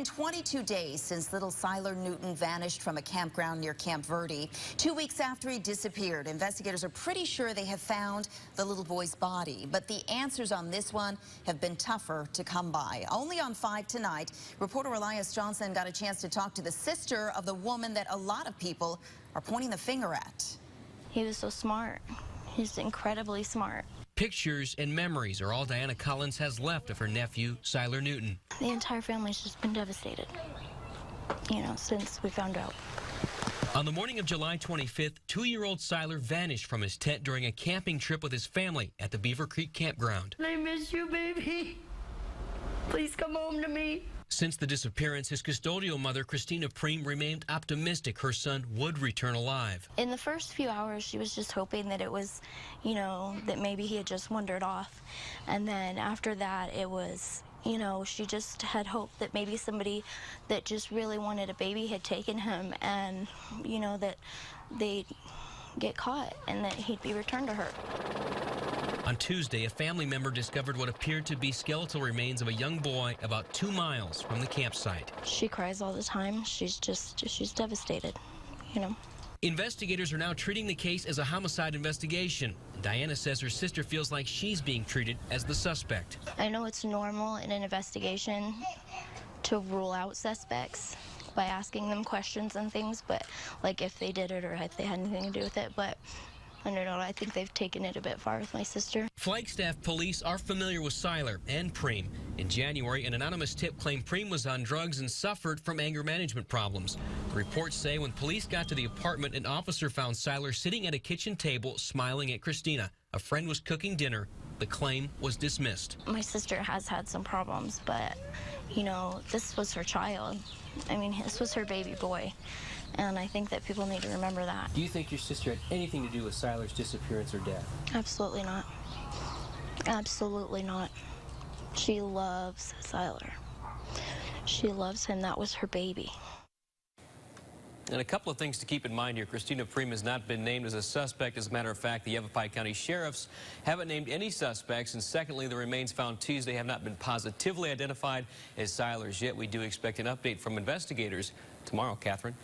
been 22 days since little Sylar Newton vanished from a campground near Camp Verde. 2 weeks after he disappeared, investigators are pretty sure they have found the little boy's body. But the answers on this one have been tougher to come by. Only on 5 tonight, reporter Elias Johnson got a chance to talk to the sister of the woman that a lot of people are pointing the finger at. He was so smart. He's incredibly smart. Pictures and memories are all Diana Collins has left of her nephew, Sylar Newton. The entire family's just been devastated, since we found out. On the morning of July 25th, 2-year-old Sylar vanished from his tent during a camping trip with his family at the Beaver Creek Campground. I miss you, baby. Please come home to me. Since the disappearance, his custodial mother, Christina Priem, remained optimistic her son would return alive. In the first few hours, she was just hoping that it was, that maybe he had just wandered off. And then after that, it was, she just had hoped that maybe somebody that just really wanted a baby had taken him and, that they'd get caught and that he'd be returned to her. On Tuesday, a family member discovered what appeared to be skeletal remains of a young boy about 2 miles from the campsite. She cries all the time. She's devastated, Investigators are now treating the case as a homicide investigation. Diana says her sister feels like she's being treated as the suspect. I know it's normal in an investigation to rule out suspects by asking them questions and things, but like if they did it or if they had anything to do with it, but I don't know, I think they've taken it a bit far with my sister. Flagstaff police are familiar with Sylar and Priem. In January, an anonymous tip claimed Priem was on drugs and suffered from anger management problems. The reports say when police got to the apartment, an officer found Sylar sitting at a kitchen table smiling at Christina. A friend was cooking dinner. The claim was dismissed. My sister has had some problems, but, this was her child. This was her baby boy. And I think that people need to remember that. Do you think your sister had anything to do with Sylar's disappearance or death? Absolutely not. Absolutely not. She loves Sylar. She loves him. That was her baby. And a couple of things to keep in mind here. Christina Priem has not been named as a suspect. As a matter of fact, the Yavapai County Sheriffs haven't named any suspects. And secondly, the remains found Tuesday have not been positively identified as Sylar's yet. We do expect an update from investigators tomorrow. Catherine.